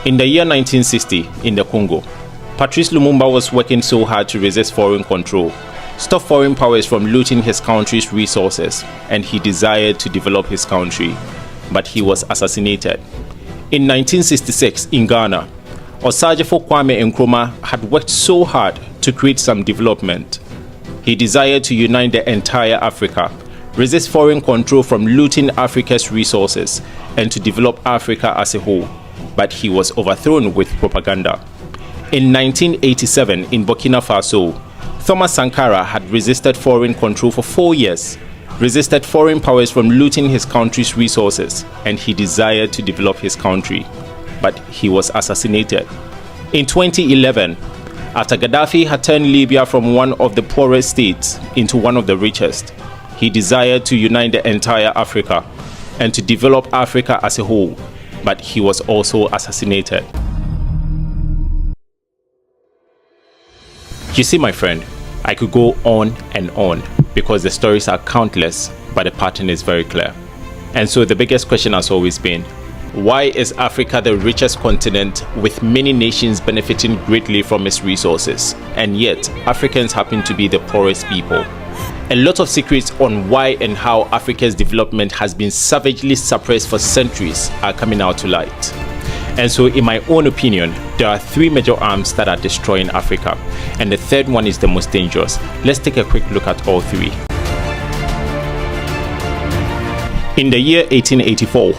In the year 1960, in the Congo, Patrice Lumumba was working so hard to resist foreign control, stop foreign powers from looting his country's resources, and he desired to develop his country, but he was assassinated. In 1966, in Ghana, Osagyefo Kwame Nkrumah had worked so hard to create some development. He desired to unite the entire Africa, resist foreign control from looting Africa's resources, and to develop Africa as a whole, but he was overthrown with propaganda. In 1987, in Burkina Faso, Thomas Sankara had resisted foreign control for 4 years, resisted foreign powers from looting his country's resources, and he desired to develop his country, but he was assassinated. In 2011, after Gaddafi had turned Libya from one of the poorest states into one of the richest, he desired to unite the entire Africa and to develop Africa as a whole, but he was also assassinated. You see, my friend, I could go on and on because the stories are countless, but the pattern is very clear. And so the biggest question has always been, why is Africa the richest continent with many nations benefiting greatly from its resources, and yet Africans happen to be the poorest people? A lot of secrets on why and how Africa's development has been savagely suppressed for centuries are coming out to light. And so, in my own opinion, there are 3 major arms that are destroying Africa, and the third one is the most dangerous. Let's take a quick look at all 3. In the year 1884,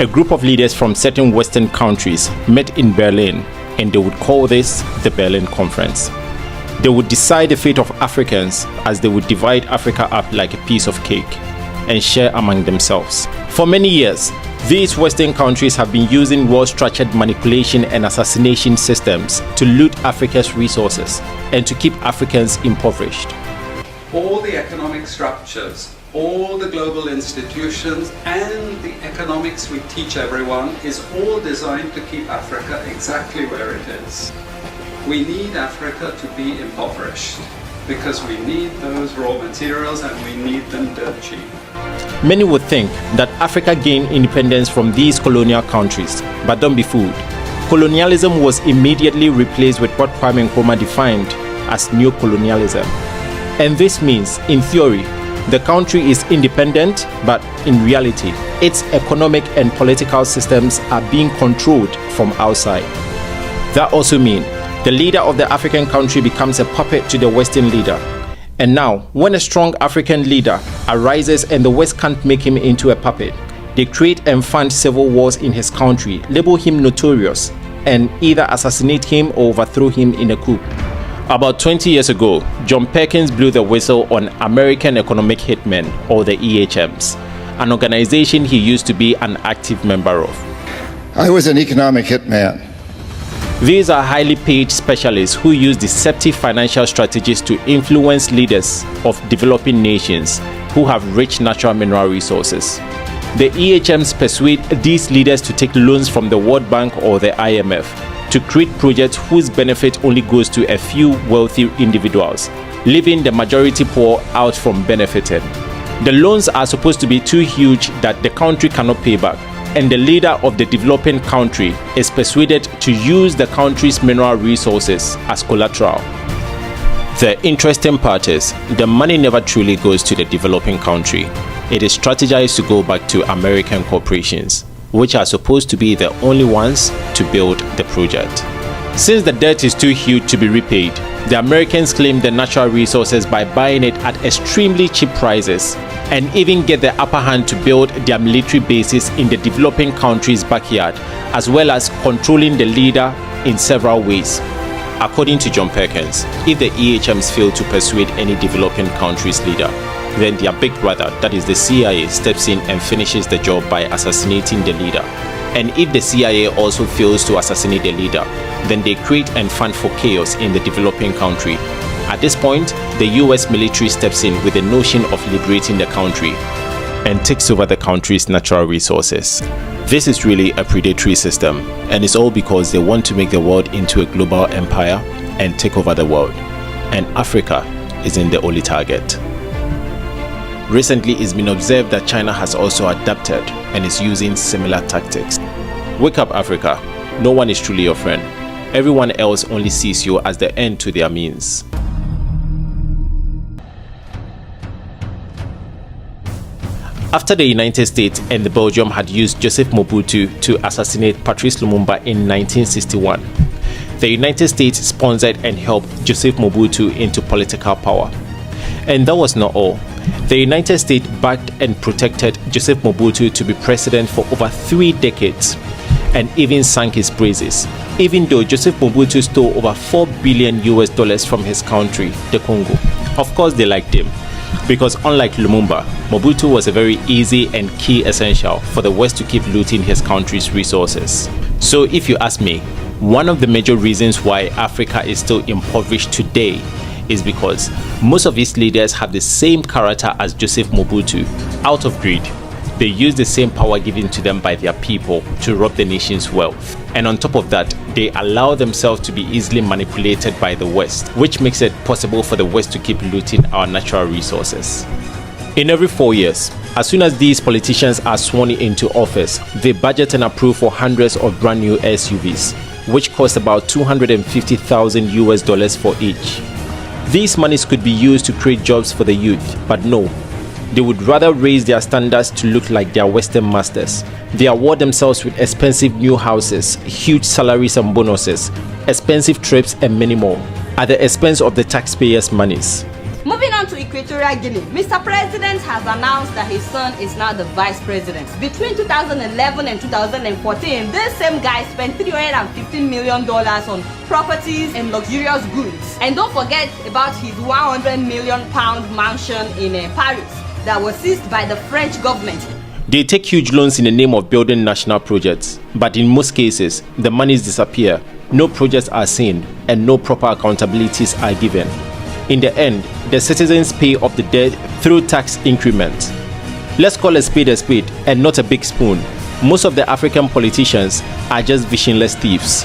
a group of leaders from certain Western countries met in Berlin, and they would call this the Berlin Conference. They would decide the fate of Africans as they would divide Africa up like a piece of cake and share among themselves. For many years, these Western countries have been using well-structured manipulation and assassination systems to loot Africa's resources and to keep Africans impoverished. All the economic structures, all the global institutions, and the economics we teach everyone is all designed to keep Africa exactly where it is. We need Africa to be impoverished because we need those raw materials and we need them dirt cheap. Many would think that Africa gained independence from these colonial countries, but don't be fooled. Colonialism was immediately replaced with what Kwame Nkrumah defined as neocolonialism. And this means, in theory, the country is independent, but in reality, its economic and political systems are being controlled from outside. That also means the leader of the African country becomes a puppet to the Western leader. And now, when a strong African leader arises and the West can't make him into a puppet, they create and fund civil wars in his country, label him notorious, and either assassinate him or overthrow him in a coup. About 20 years ago, John Perkins blew the whistle on American Economic Hitmen, or the EHMs, an organization he used to be an active member of. I was an economic hitman. These are highly paid specialists who use deceptive financial strategies to influence leaders of developing nations who have rich natural mineral resources. The EHMs persuade these leaders to take loans from the World Bank or the IMF to create projects whose benefit only goes to a few wealthy individuals, leaving the majority poor out from benefiting. The loans are supposed to be too huge that the country cannot pay back, and the leader of the developing country is persuaded to use the country's mineral resources as collateral. The interesting part is, the money never truly goes to the developing country. It is strategized to go back to American corporations, which are supposed to be the only ones to build the project. Since the debt is too huge to be repaid, the Americans claim the natural resources by buying it at extremely cheap prices, and even get the upper hand to build their military bases in the developing country's backyard, as well as controlling the leader in several ways. According to John Perkins, if the EHMs fail to persuade any developing country's leader, then their big brother, that is the CIA, steps in and finishes the job by assassinating the leader. And if the CIA also fails to assassinate the leader, then they create and fund for chaos in the developing country. At this point, the US military steps in with the notion of liberating the country and takes over the country's natural resources. This is really a predatory system, and it's all because they want to make the world into a global empire and take over the world. And Africa isn't the only target. Recently, it's been observed that China has also adapted and is using similar tactics. Wake up, Africa. no one is truly your friend. Everyone else only sees you as the end to their means. After the United States and the Belgium had used Joseph Mobutu to assassinate Patrice Lumumba in 1961, the United States sponsored and helped Joseph Mobutu into political power. And that was not all. The United States backed and protected Joseph Mobutu to be president for over 3 decades, and even sang his praises, even though Joseph Mobutu stole over $4 billion from his country, the Congo. Of course they liked him, because unlike Lumumba, Mobutu was a very easy and key essential for the West to keep looting his country's resources. So if you ask me, one of the major reasons why Africa is still impoverished today is because most of its leaders have the same character as Joseph Mobutu. Out of greed, they use the same power given to them by their people to rob the nation's wealth. And on top of that, they allow themselves to be easily manipulated by the West, which makes it possible for the West to keep looting our natural resources. In every 4 years, as soon as these politicians are sworn into office, they budget and approve for hundreds of brand new SUVs, which cost about $250,000 for each. These monies could be used to create jobs for the youth, but no. They would rather raise their standards to look like their Western masters. They award themselves with expensive new houses, huge salaries and bonuses, expensive trips and many more, at the expense of the taxpayers' monies. Moving on to Equatorial Guinea, Mr. President has announced that his son is now the vice president. Between 2011 and 2014, this same guy spent $315 million on properties and luxurious goods. And don't forget about his £100 million mansion in Paris that was seized by the French government. They take huge loans in the name of building national projects, but in most cases, the monies disappear, no projects are seen, and no proper accountabilities are given. In the end, the citizens pay off the debt through tax increments. Let's call a spade and not a big spoon. Most of the African politicians are just visionless thieves.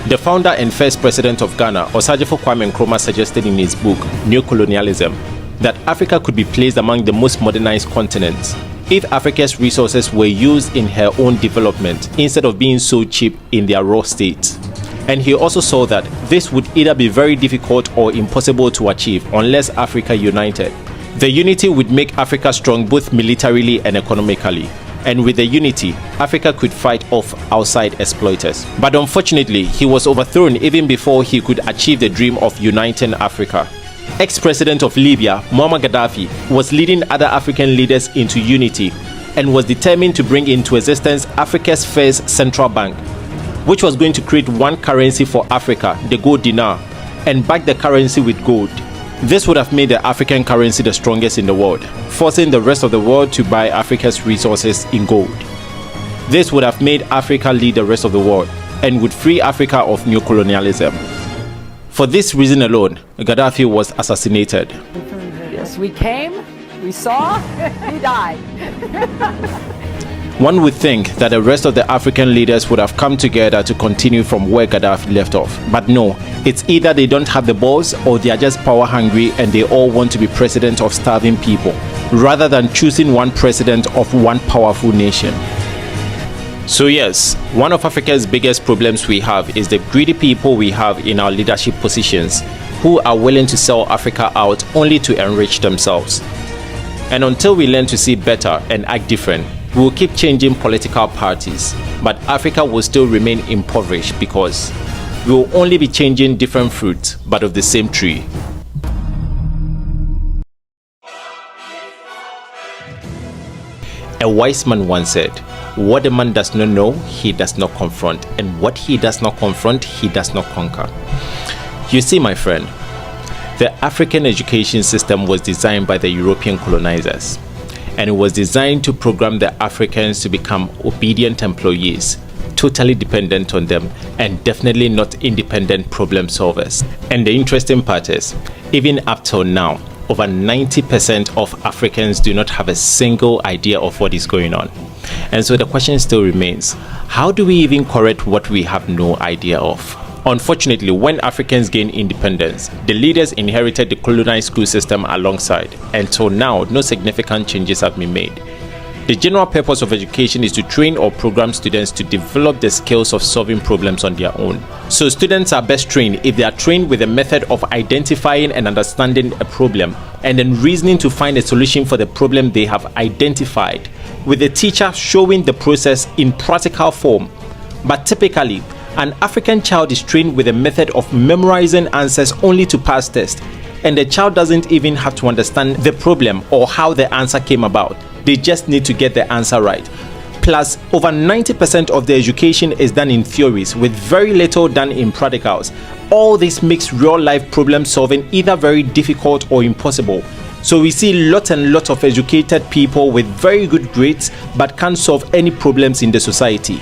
The founder and first president of Ghana, Osagyefo Kwame Nkrumah, suggested in his book, Neocolonialism, that Africa could be placed among the most modernized continents if Africa's resources were used in her own development instead of being so cheap in their raw state. And he also saw that this would either be very difficult or impossible to achieve unless Africa united. The unity would make Africa strong both militarily and economically. And with the unity, Africa could fight off outside exploiters. But unfortunately, he was overthrown even before he could achieve the dream of uniting Africa. Ex-president of Libya, Muammar Gaddafi, was leading other African leaders into unity and was determined to bring into existence Africa's first central bank, which was going to create one currency for Africa, the gold dinar, and back the currency with gold. This would have made the African currency the strongest in the world, forcing the rest of the world to buy Africa's resources in gold. This would have made Africa lead the rest of the world and would free Africa of neocolonialism. For this reason alone, Gaddafi was assassinated. Yes, we came, we saw, he died. One would think that the rest of the African leaders would have come together to continue from where Gaddafi left off. But no, it's either they don't have the balls or they are just power hungry and they all want to be president of starving people, rather than choosing one president of one powerful nation. So yes, one of Africa's biggest problems we have is the greedy people we have in our leadership positions who are willing to sell Africa out only to enrich themselves. And until we learn to see better and act different, we will keep changing political parties, but Africa will still remain impoverished because we will only be changing different fruits, but of the same tree. A wise man once said, "What a man does not know, he does not confront, and what he does not confront, he does not conquer." You see, my friend, the African education system was designed by the European colonizers, and it was designed to program the Africans to become obedient employees, totally dependent on them, and definitely not independent problem solvers. And the interesting part is, even up till now, over 90% of Africans do not have a single idea of what is going on. And so the question still remains, how do we even correct what we have no idea of? Unfortunately, when Africans gained independence, the leaders inherited the colonized school system alongside. Until now, no significant changes have been made. The general purpose of education is to train or program students to develop the skills of solving problems on their own. So students are best trained if they are trained with a method of identifying and understanding a problem and then reasoning to find a solution for the problem they have identified, with the teacher showing the process in practical form. But typically, an African child is trained with a method of memorizing answers only to pass tests, and the child doesn't even have to understand the problem or how the answer came about. They just need to get the answer right. Plus, over 90% of the education is done in theories with very little done in practicals. All this makes real-life problem solving either very difficult or impossible. So we see lots and lots of educated people with very good grades but can't solve any problems in the society.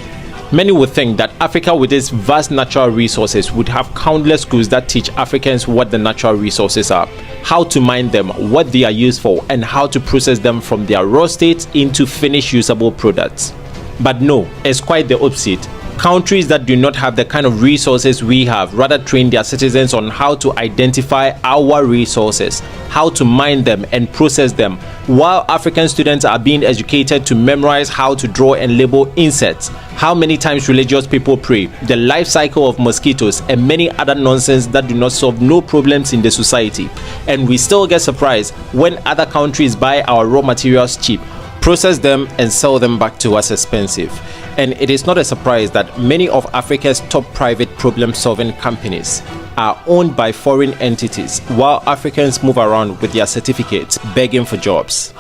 Many would think that Africa, with its vast natural resources, would have countless schools that teach Africans what the natural resources are, how to mine them, what they are used for, and how to process them from their raw states into finished usable products. But no, it's quite the opposite. Countries that do not have the kind of resources we have rather train their citizens on how to identify our resources, how to mine them and process them, while African students are being educated to memorize how to draw and label insects, how many times religious people pray, the life cycle of mosquitoes, and many other nonsense that do not solve no problems in the society. And we still get surprised when other countries buy our raw materials cheap, process them and sell them back to us expensive. And it is not a surprise that many of Africa's top private problem-solving companies are owned by foreign entities, while Africans move around with their certificates begging for jobs.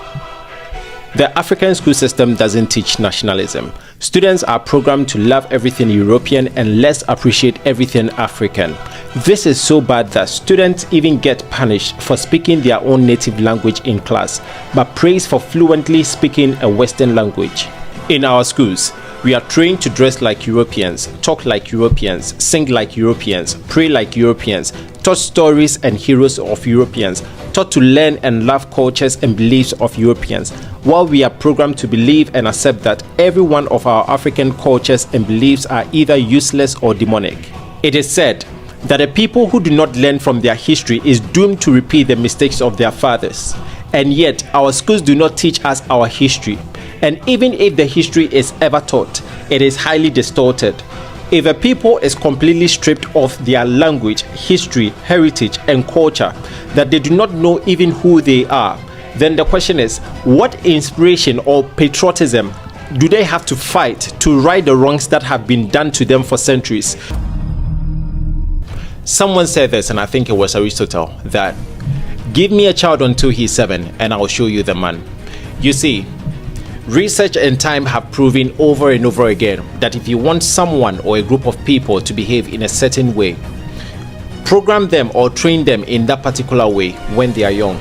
The African school system doesn't teach nationalism. Students are programmed to love everything European and less appreciate everything African. This is so bad that students even get punished for speaking their own native language in class, but praised for fluently speaking a Western language. In our schools, we are trained to dress like Europeans, talk like Europeans, sing like Europeans, pray like Europeans, taught stories and heroes of Europeans, taught to learn and love cultures and beliefs of Europeans, while we are programmed to believe and accept that every one of our African cultures and beliefs are either useless or demonic. It is said that a people who do not learn from their history is doomed to repeat the mistakes of their fathers. And yet, our schools do not teach us our history. And even if the history is ever taught, it is highly distorted. If a people is completely stripped of their language, history, heritage, and culture, that they do not know even who they are, then the question is, what inspiration or patriotism do they have to fight to right the wrongs that have been done to them for centuries? Someone said this, and I think it was Aristotle, that give me a child until he's 7 and I'll show you the man. You see, research and time have proven over and over again that if you want someone or a group of people to behave in a certain way, program them or train them in that particular way when they are young,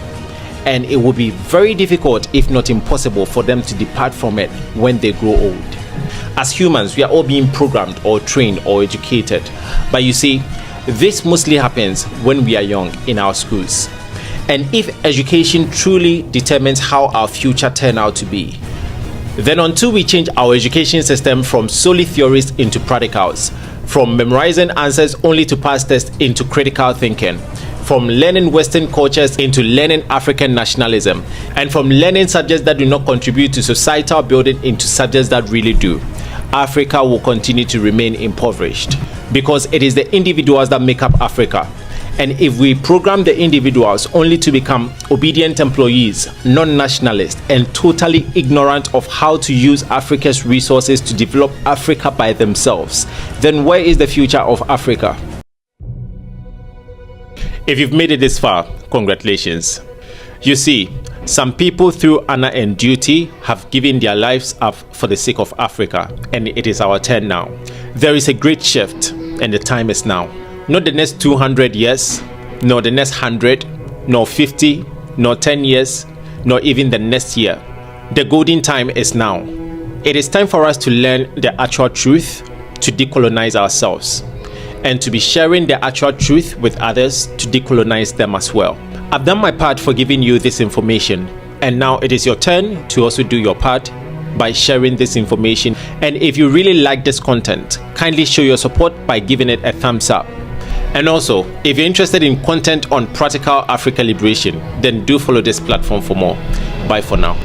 and it will be very difficult, if not impossible, for them to depart from it when they grow old. As humans, we are all being programmed or trained or educated, but you see, this mostly happens when we are young in our schools. And if education truly determines how our future turn out to be, then until we change our education system from solely theories into practicals, from memorizing answers only to pass tests into critical thinking, from learning Western cultures into learning African nationalism, and from learning subjects that do not contribute to societal building into subjects that really do, Africa will continue to remain impoverished, because it is the individuals that make up Africa. And if we program the individuals only to become obedient employees, non-nationalists, and totally ignorant of how to use Africa's resources to develop Africa by themselves, then where is the future of Africa? If you've made it this far, congratulations. You see, some people through honor and duty have given their lives up for the sake of Africa, and it is our turn now. There is a great shift, and the time is now. Not the next 200 years, nor the next 100, nor 50, nor 10 years, nor even the next year. The golden time is now. It is time for us to learn the actual truth, to decolonize ourselves, and to be sharing the actual truth with others to decolonize them as well. I've done my part for giving you this information, and now it is your turn to also do your part by sharing this information. And if you really like this content, kindly show your support by giving it a thumbs up. And also, if you're interested in content on practical Africa liberation, then do follow this platform for more. Bye for now.